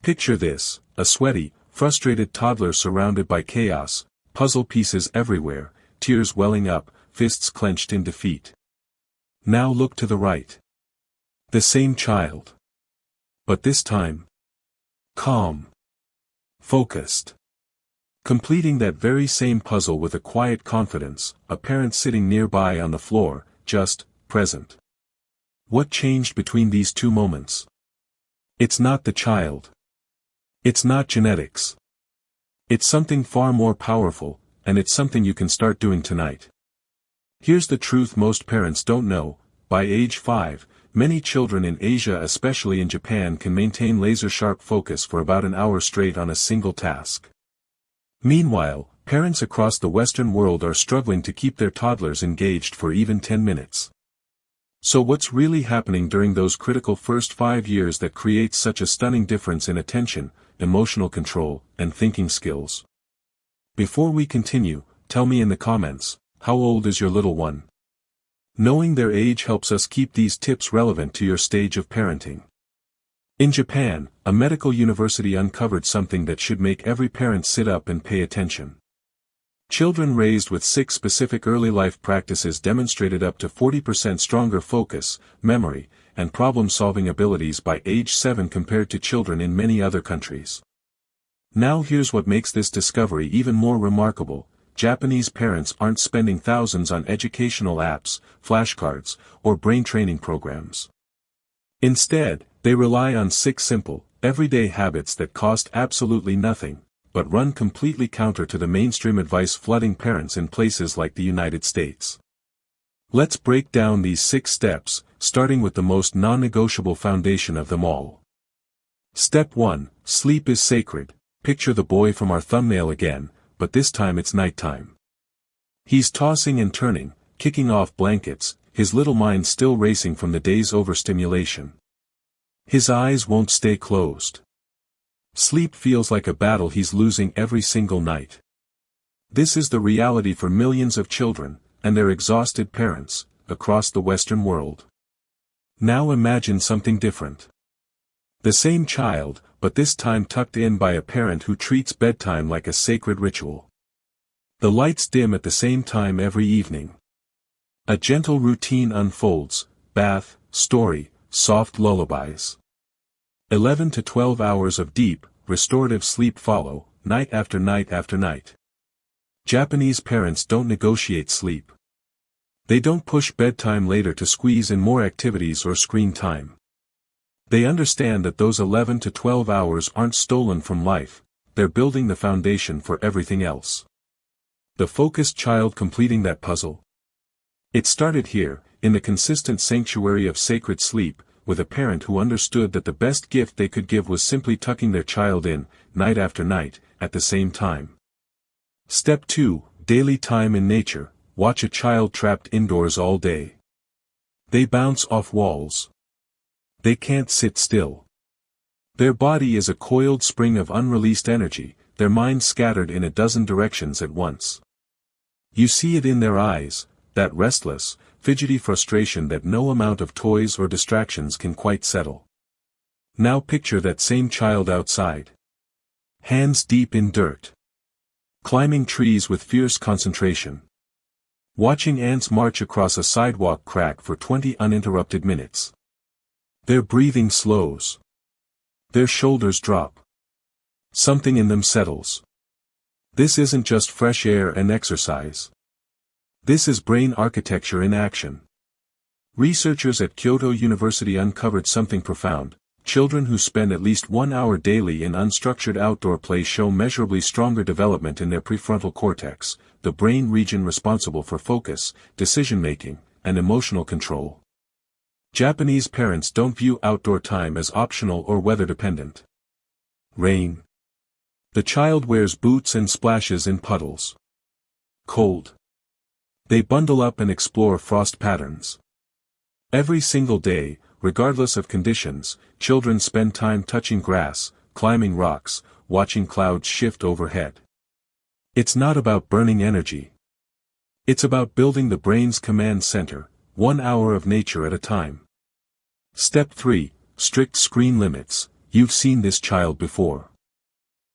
Picture this, a sweaty, frustrated toddler surrounded by chaos, puzzle pieces everywhere, tears welling up, fists clenched in defeat. Now look to the right. The same child. But this time, calm. Focused. Completing that very same puzzle with a quiet confidence, a parent sitting nearby on the floor, just present. What changed between these two moments? It's not the child. It's not genetics. It's something far more powerful, and it's something you can start doing tonight. Here's the truth most parents don't know: by age 5, many children in Asia, especially in Japan, can maintain laser-sharp focus for about an hour straight on a single task. Meanwhile, parents across the Western world are struggling to keep their toddlers engaged for even 10 minutes. So what's really happening during those critical first 5 years that creates such a stunning difference in attention, emotional control, and thinking skills? Before we continue, tell me in the comments, how old is your little one? Knowing their age helps us keep these tips relevant to your stage of parenting. In Japan, a medical university uncovered something that should make every parent sit up and pay attention. Children raised with 6 specific early life practices demonstrated up to 40% stronger focus, memory, and problem-solving abilities by age 7 compared to children in many other countries. Now here's what makes this discovery even more remarkable: Japanese parents aren't spending thousands on educational apps, flashcards, or brain training programs. Instead, they rely on 6 simple, everyday habits that cost absolutely nothing, but run completely counter to the mainstream advice flooding parents in places like the United States. Let's break down these 6 steps, starting with the most non-negotiable foundation of them all. Step 1, sleep is sacred. Picture the boy from our thumbnail again, but this time it's nighttime. He's tossing and turning, kicking off blankets, his little mind still racing from the day's overstimulation. His eyes won't stay closed. Sleep feels like a battle he's losing every single night. This is the reality for millions of children, and their exhausted parents, across the Western world. Now imagine something different. The same child, but this time tucked in by a parent who treats bedtime like a sacred ritual. The lights dim at the same time every evening. A gentle routine unfolds: bath, story, soft lullabies. 11 to 12 hours of deep, restorative sleep follow, night after night after night. Japanese parents don't negotiate sleep. They don't push bedtime later to squeeze in more activities or screen time. They understand that those 11 to 12 hours aren't stolen from life, they're building the foundation for everything else. The focused child completing that puzzle. It started here, in the consistent sanctuary of sacred sleep, with a parent who understood that the best gift they could give was simply tucking their child in, night after night, at the same time. Step 2, daily time in nature. Watch a child trapped indoors all day. They bounce off walls. They can't sit still. Their body is a coiled spring of unreleased energy, their mind scattered in a dozen directions at once. You see it in their eyes, that restless, fidgety frustration that no amount of toys or distractions can quite settle. Now picture that same child outside. Hands deep in dirt. Climbing trees with fierce concentration. Watching ants march across a sidewalk crack for 20 uninterrupted minutes. Their breathing slows. Their shoulders drop. Something in them settles. This isn't just fresh air and exercise. This is brain architecture in action. Researchers at Kyoto University uncovered something profound. Children who spend at least 1 hour daily in unstructured outdoor play show measurably stronger development in their prefrontal cortex, the brain region responsible for focus, decision-making, and emotional control. Japanese parents don't view outdoor time as optional or weather-dependent. Rain. The child wears boots and splashes in puddles. Cold. They bundle up and explore frost patterns. Every single day, regardless of conditions, children spend time touching grass, climbing rocks, watching clouds shift overhead. It's not about burning energy. It's about building the brain's command center, 1 hour of nature at a time. Step 3, strict screen limits. you've seen this child before.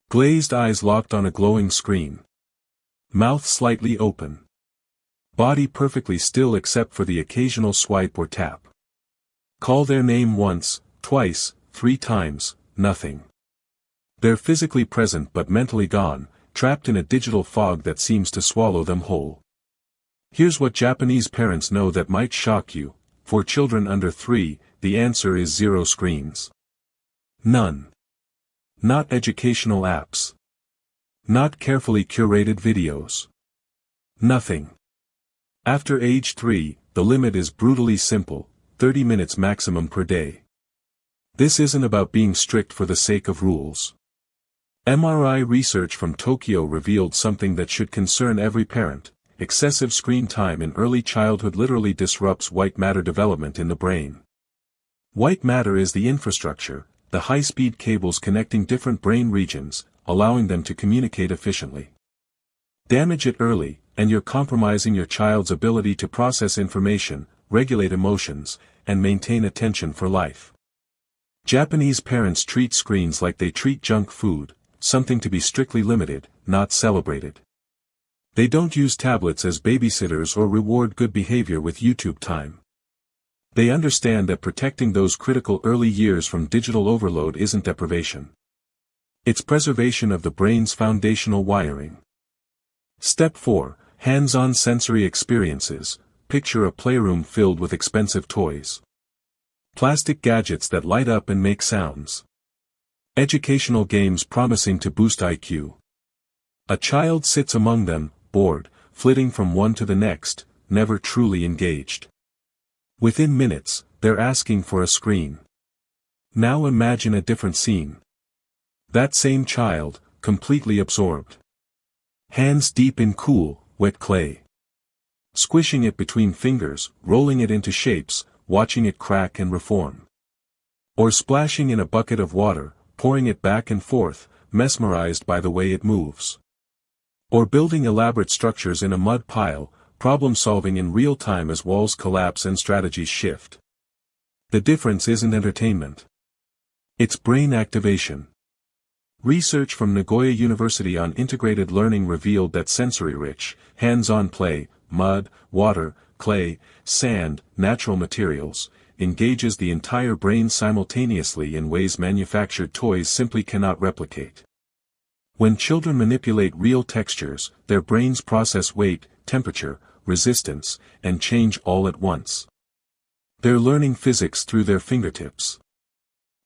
Glazed eyes locked on a glowing screen. Mouth slightly open. Body perfectly still except for the occasional swipe or tap. Call their name once, twice, 3 times, nothing. They're physically present but mentally gone, trapped in a digital fog that seems to swallow them whole. Here's what Japanese parents know that might shock you: for children under 3, the answer is 0 screens. None. Not educational apps. Not carefully curated videos. Nothing. After age 3, the limit is brutally simple: 30 minutes maximum per day. This isn't about being strict for the sake of rules. MRI research from Tokyo revealed something that should concern every parent: excessive screen time in early childhood literally disrupts white matter development in the brain. White matter is the infrastructure, the high-speed cables connecting different brain regions, allowing them to communicate efficiently. Damage it early, and you're compromising your child's ability to process information, regulate emotions, and maintain attention for life. Japanese parents treat screens like they treat junk food, something to be strictly limited, not celebrated. They don't use tablets as babysitters or reward good behavior with YouTube time. They understand that protecting those critical early years from digital overload isn't deprivation. It's preservation of the brain's foundational wiring. Step 4. Hands-on sensory experiences. Picture a playroom filled with expensive toys. Plastic gadgets that light up and make sounds. Educational games promising to boost IQ. A child sits among them, bored, flitting from one to the next, never truly engaged. Within minutes, they're asking for a screen. Now imagine a different scene. That same child, completely absorbed. Hands deep in cool, wet clay. Squishing it between fingers, rolling it into shapes, watching it crack and reform. Or splashing in a bucket of water, pouring it back and forth, mesmerized by the way it moves. Or building elaborate structures in a mud pile, problem-solving in real time as walls collapse and strategies shift. The difference isn't entertainment. It's brain activation. Research from Nagoya University on integrated learning revealed that sensory-rich, hands-on play, mud, water, clay, sand, natural materials, engages the entire brain simultaneously in ways manufactured toys simply cannot replicate. When children manipulate real textures, their brains process weight, temperature, resistance, and change all at once. They're learning physics through their fingertips.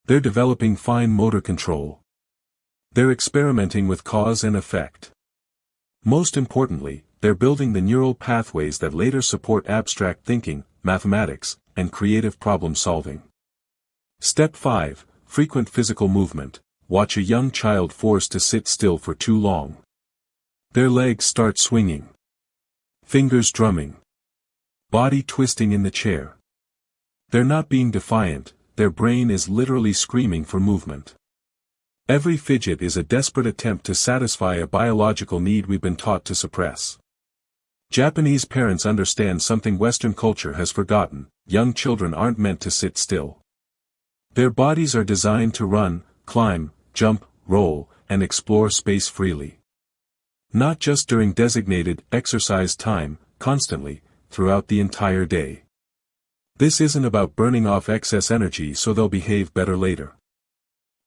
They're developing fine motor control. They're experimenting with cause and effect. Most importantly, they're building the neural pathways that later support abstract thinking, mathematics, and creative problem-solving. Step 5. Frequent physical movement. Watch a young child forced to sit still for too long. Their legs start swinging. Fingers drumming. Body twisting in the chair. They're not being defiant, their brain is literally screaming for movement. Every fidget is a desperate attempt to satisfy a biological need we've been taught to suppress. Japanese parents understand something Western culture has forgotten: young children aren't meant to sit still. Their bodies are designed to run, climb, jump, roll, and explore space freely. Not just during designated exercise time, constantly, throughout the entire day. This isn't about burning off excess energy so they'll behave better later.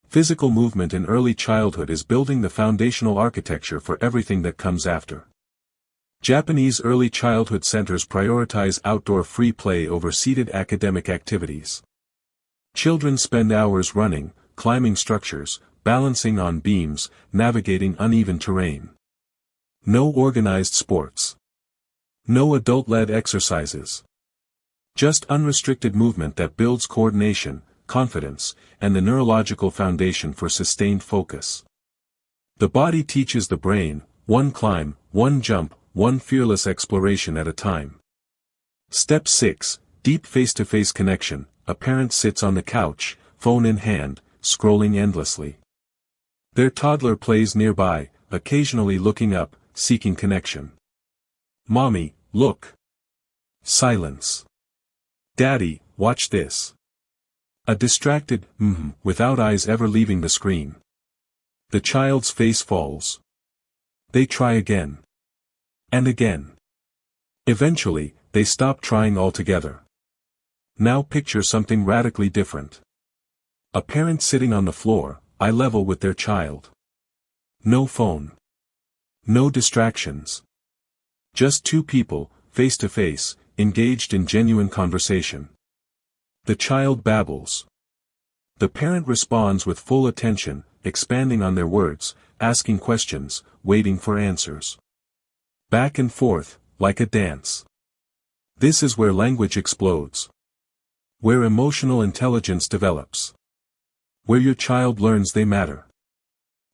Physical movement in early childhood is building the foundational architecture for everything that comes after. Japanese early childhood centers prioritize outdoor free play over seated academic activities. Children spend hours running, climbing structures, balancing on beams, navigating uneven terrain. No organized sports. No adult-led exercises. Just unrestricted movement that builds coordination, confidence, and the neurological foundation for sustained focus. The body teaches the brain, one climb, one jump, one fearless exploration at a time. Step 6. Deep face-to-face connection. A parent sits on the couch, phone in hand, scrolling endlessly. Their toddler plays nearby, occasionally looking up, seeking connection. Mommy, look. Silence. Daddy, watch this. A distracted, without eyes ever leaving the screen. The child's face falls. They try again. And again. Eventually, they stop trying altogether. Now picture something radically different. A parent sitting on the floor, eye level with their child. No phone. No distractions. Just two people, face to face, engaged in genuine conversation. The child babbles. The parent responds with full attention, expanding on their words, asking questions, waiting for answers. Back and forth, like a dance. This is where language explodes. Where emotional intelligence develops. Where your child learns they matter.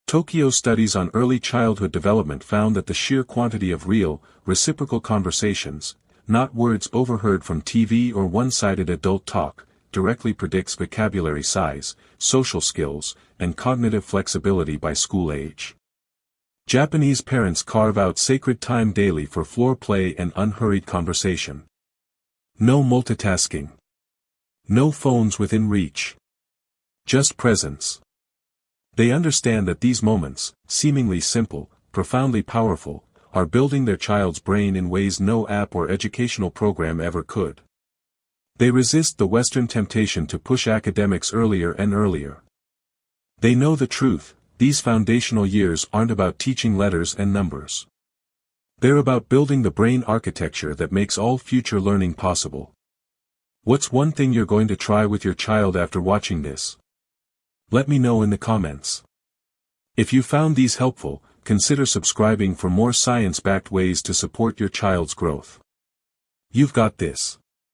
Tokyo studies on early childhood development found that the sheer quantity of real, reciprocal conversations, not words overheard from TV or one-sided adult talk, directly predicts vocabulary size, social skills, and cognitive flexibility by school age. Japanese parents carve out sacred time daily for floor play and unhurried conversation. No multitasking. No phones within reach. Just presence. They understand that these moments, seemingly simple, profoundly powerful, are building their child's brain in ways no app or educational program ever could. They resist the Western temptation to push academics earlier and earlier. They know the truth, these foundational years aren't about teaching letters and numbers. They're about building the brain architecture that makes all future learning possible. What's one thing you're going to try with your child after watching this? Let me know in the comments. If you found these helpful, consider subscribing for more science-backed ways to support your child's growth. You've got this.